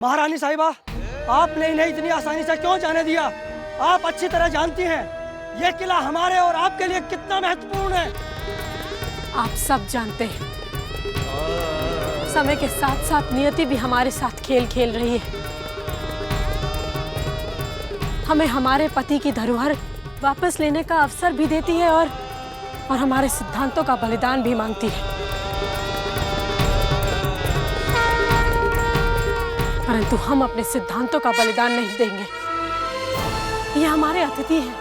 महारानी साहिबा, आपने इन्हें इतनी आसानी से क्यों जाने दिया? आप अच्छी तरह जानती हैं ये किला हमारे और आपके लिए कितना महत्वपूर्ण है। आप सब जानते हैं समय के साथ साथ नियति भी हमारे साथ खेल खेल रही है। हमें हमारे पति की धरोहर वापस लेने का अवसर भी देती है और हमारे सिद्धांतों का बलिदान भी मांगती है। परंतु हम अपने सिद्धांतों का बलिदान नहीं देंगे। ये हमारे अतिथि हैं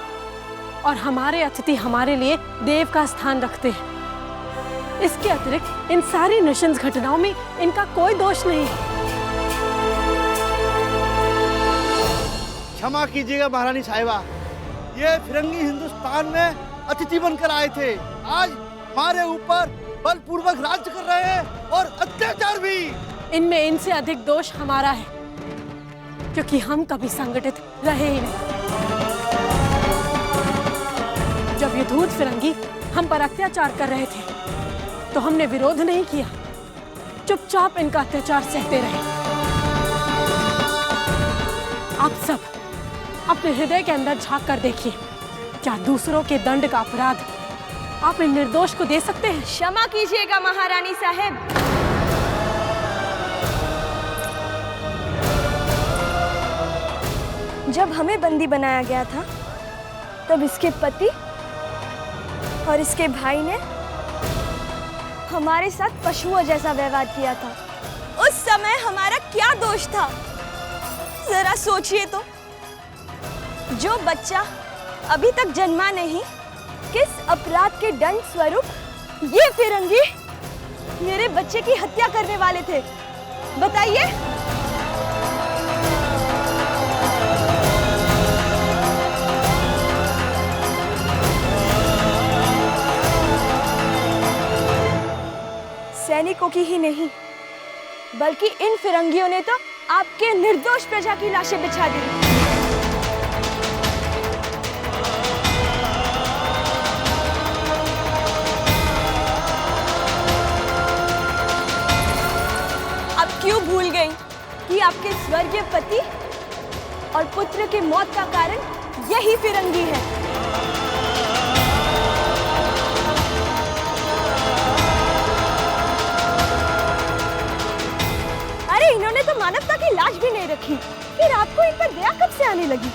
और हमारे अतिथि हमारे लिए देव का स्थान रखते हैं। इसके अतिरिक्त इन सारी नृशंस घटनाओं में इनका कोई दोष नहीं है। क्षमा कीजिएगा महारानी साहिबा, ये फिरंगी हिंदुस्तान में अतिथि बनकर आए थे। आज हमारे ऊपर बलपूर्वक राज्य कर रहे हैं और अत्याचार भी। इनमें इनसे अधिक दोष हमारा है, क्योंकि हम कभी संगठित रहे ही नहीं। जब ये धूर्त फिरंगी हम पर अत्याचार कर रहे थे तो हमने विरोध नहीं किया, चुपचाप इनका अत्याचार सहते रहे। आप सब अपने हृदय के अंदर झांक कर देखिए, क्या दूसरों के दंड का अपराध आप इन निर्दोष को दे सकते हैं? क्षमा कीजिएगा महारानी साहब, जब हमें बंदी बनाया गया था तब इसके पति और इसके भाई ने हमारे साथ पशुओं जैसा व्यवहार किया था। उस समय हमारा क्या दोष था, जरा सोचिए तो। जो बच्चा अभी तक जन्मा नहीं, किस अपराध के दंड स्वरूप ये फिरंगी मेरे बच्चे की हत्या करने वाले थे, बताइए। सैनिकों की ही नहीं, बल्कि इन फिरंगियों ने तो आपके निर्दोष प्रजा की लाशें बिछा दी। अब क्यों भूल गई कि आपके स्वर्गीय पति और पुत्र के मौत का कारण यही फिरंगी है? इन्होंने तो मानवता की लाज भी नहीं रखी, फिर आपको इन पर दया कब से आने लगी?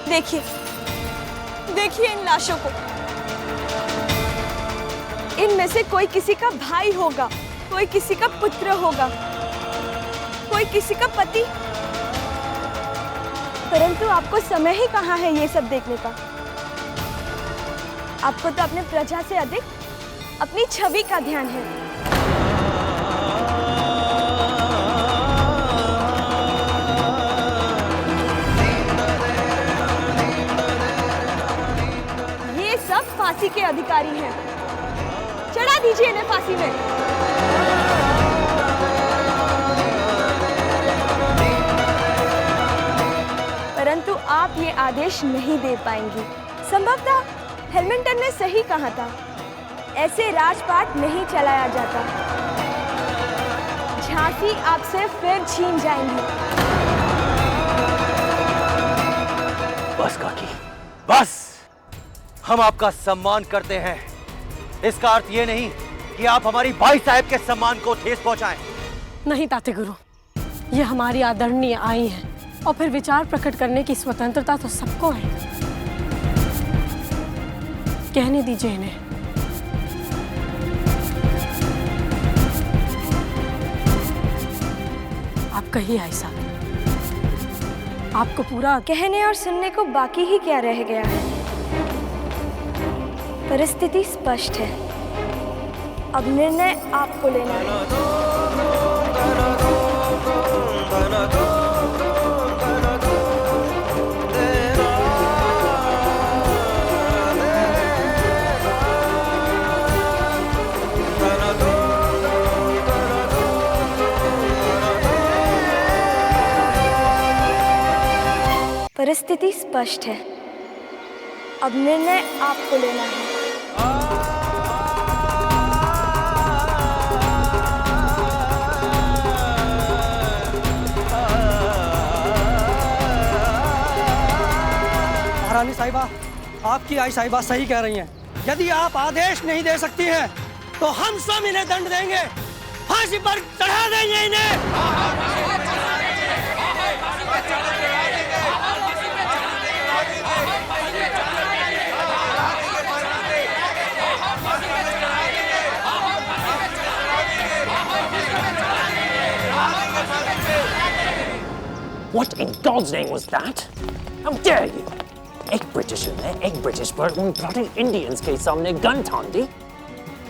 देखिए, देखिए इन लाशों को। इनमें से कोई किसी का भाई होगा, कोई किसी का पुत्र होगा, कोई किसी का पति। परंतु आपको समय ही कहाँ है ये सब देखने का। आपको तो अपने प्रजा से अधिक अपनी छवि का ध्यान है। फांसी के अधिकारी हैं, चढ़ा दीजिए इन्हें फांसी में। परंतु आप ये आदेश नहीं दे पाएंगी। संभवतः हेमिल्टन ने सही कहा था, ऐसे राजपाट नहीं चलाया जाता। झांसी आपसे फिर छीन जाएंगी। बस काकी, बस। हम आपका सम्मान करते हैं, इसका अर्थ ये नहीं कि आप हमारी भाई साहब के सम्मान को ठेस पहुंचाएं। नहीं ताते गुरु, ये हमारी आदरणीय आई है और फिर विचार प्रकट करने की स्वतंत्रता तो सबको है। कहने दीजिए इन्हें। आप कहिए ऐसा, आपको पूरा कहने और सुनने को बाकी ही क्या रह गया है। परिस्थिति स्पष्ट है, अब निर्णय आपको लेना है। परिस्थिति स्पष्ट है, अब निर्णय आपको लेना है। रानी साहिबा, आपकी आई साहिबा सही कह रही हैं। यदि आप आदेश नहीं दे सकती हैं तो हम सब इन्हें दंड देंगे, फांसी पर चढ़ा देंगे इन्हें। What in God's name was that? How dare you? एक Britisher ने एक British पर उन bloody Indians के सामने गन तान दी?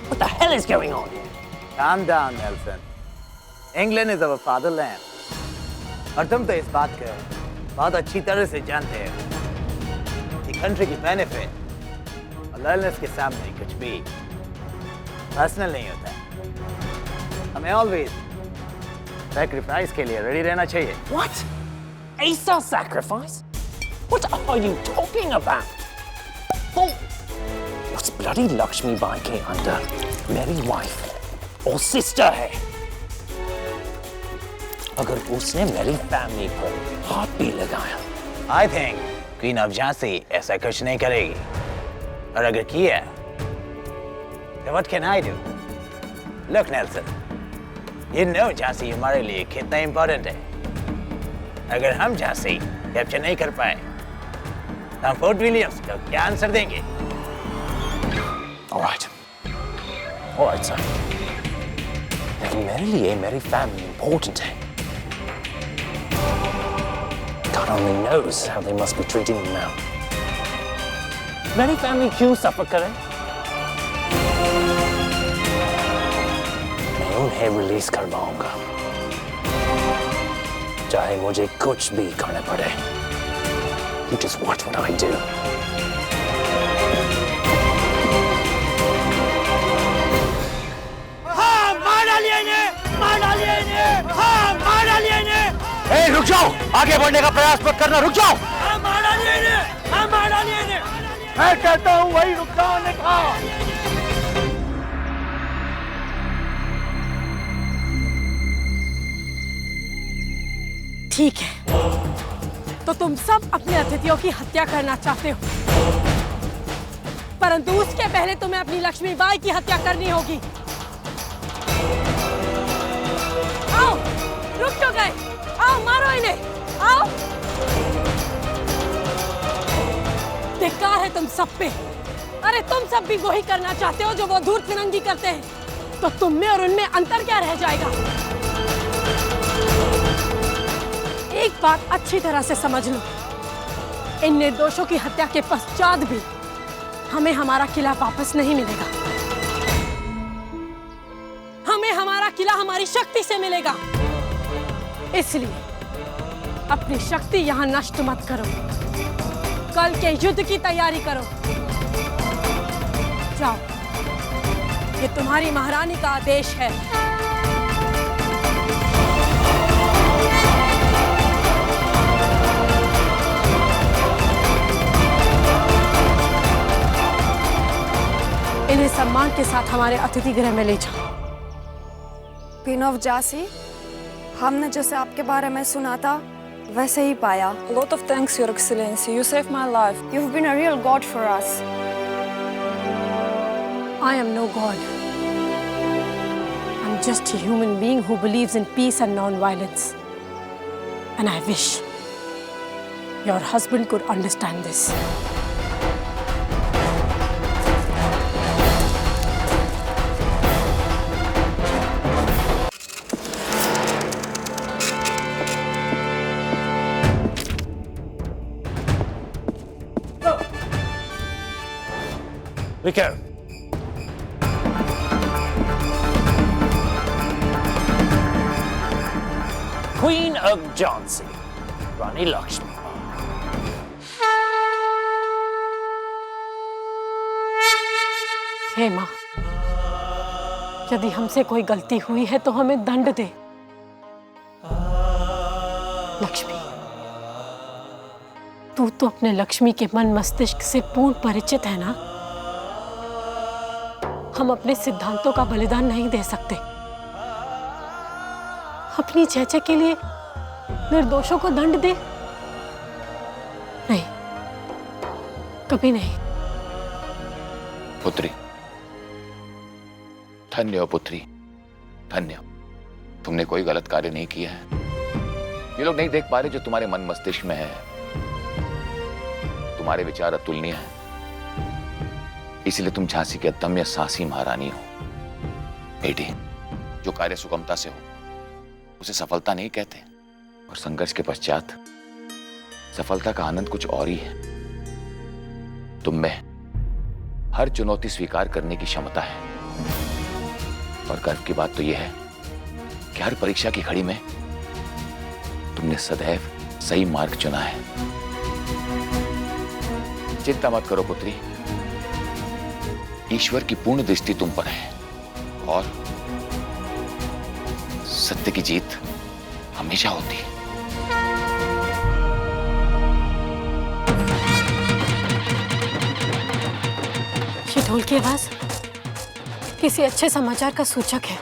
What the hell is going on here? Calm down, Nelson. England is our fatherland. और तुम तो इस बात को बहुत अच्छी तरह से जानते हो कि country की benefit और loyalness के सामने कुछ भी personal नहीं होता। हमें always sacrifice के लिए ready रहना चाहिए। What? Asa sacrifice? What are you talking about? Oh, what's bloody Lakshmi Bai के अंदर मेरी wife और sister है? अगर उसने मेरी family को हाथ भी लगाया, I think Queen of Jhansi ऐसा कुछ नहीं करेगी। और अगर किया, तो what can I do? Look, Nelson, you know Jhansi हमारे लिए कितना important है। अगर हम झांसी कैप्चर नहीं कर पाए, तो हम फोर्ट विलियम्स को क्या आंसर देंगे? all right, sir. लेकिन मेरे लिए मेरी family important है। God only knows how they must be treating me now. मेरी family क्यों suffer करे? मैं उन्हें रिलीज करवाऊंगा, चाहे मुझे कुछ भी करना पड़े। You just watch what I do. हाँ, मार डालिए इन्हें, मार डालिए इन्हें, हाँ, मार डालिए इन्हें। ए, रुक जाओ, आगे बढ़ने का प्रयास मत करना, रुक जाओ। हाँ, मार डालिए इन्हें, हाँ, मार डालिए इन्हें। मैं कहता हूँ वही रुक जाओ ने कहा। ठीक है, तो तुम सब अपने अतिथियों की हत्या करना चाहते हो, परंतु उसके पहले तुम्हें अपनी लक्ष्मी बाई की हत्या करनी होगी। आओ, रुक क्यों गए? आओ, मारो इन्हें, आओ। धिक्कार है तुम सब पे। अरे तुम सब भी वही करना चाहते हो जो वो धूर्त फिरंगी करते हैं, तो तुम में और उनमें अंतर क्या रह जाएगा? एक बात अच्छी तरह से समझ लो, इन निर्दोषों की हत्या के पश्चात भी हमें हमारा किला वापस नहीं मिलेगा। हमें हमारा किला हमारी शक्ति से मिलेगा। इसलिए अपनी शक्ति यहां नष्ट मत करो, कल के युद्ध की तैयारी करो। जाओ, ये तुम्हारी महारानी का आदेश है। इन्हें सम्मान के साथ हमारे अतिथि गृह में ले जाओ। क्वीन ऑफ झांसी, हमने जैसे आपके बारे में सुना था वैसे ही पाया। A lot of thanks, Your Excellency. You saved my life. You've been a real god for us. I am no god. I'm just a human being who believes in peace and non-violence. And I wish your husband could understand this. Rico. Queen of Jhansi, Rani Lakshmi. हे माँ, यदि हमसे कोई गलती हुई है तो हमें दंड दे। लक्ष्मी, तू तो अपने लक्ष्मी के मन मस्तिष्क से पूर्ण परिचित है ना? हम अपने सिद्धांतों का बलिदान नहीं दे सकते। अपनी चेचे के लिए निर्दोषों को दंड दे? नहीं, कभी नहीं। पुत्री, धन्य हो पुत्री, धन्य हो। तुमने कोई गलत कार्य नहीं किया है। ये लोग नहीं देख पा रहे जो तुम्हारे मन मस्तिष्क में है। तुम्हारे विचार अतुलनीय हैं, इसलिए तुम झांसी की अदम्य साहसी महारानी हो। बेटी, जो कार्य सुगमता से हो उसे सफलता नहीं कहते, और संघर्ष के पश्चात सफलता का आनंद कुछ और ही है। तुम में हर चुनौती स्वीकार करने की क्षमता है, और गर्व की बात तो यह है कि हर परीक्षा की घड़ी में तुमने सदैव सही मार्ग चुना है। चिंता मत करो पुत्री, ईश्वर की पूर्ण दृष्टि तुम पर है, और सत्य की जीत हमेशा होती है। ये ढोल की आवाज किसी अच्छे समाचार का सूचक है।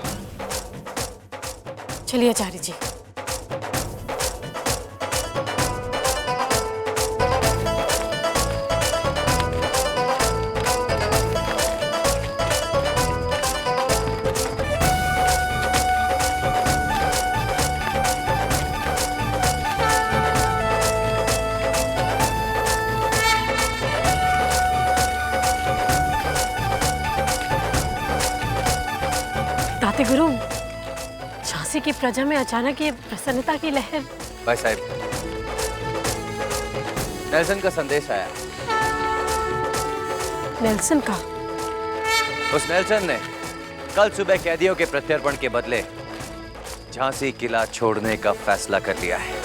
चलिए आचार्य जी। ताते गुरु, झांसी की प्रजा में अचानक ये प्रसन्नता की लहर। भाई साहब, नेल्सन का संदेश आया। नेल्सन का? उस नेल्सन ने कल सुबह कैदियों के प्रत्यर्पण के बदले झांसी किला छोड़ने का फैसला कर लिया है।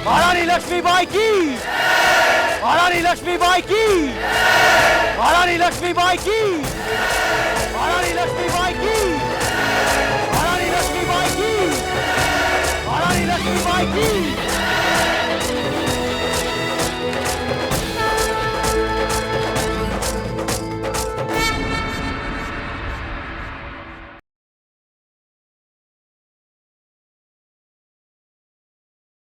महारानी लक्ष्मीबाई की, महारानी लक्ष्मीबाई की, महारानी लक्ष्मीबाई की।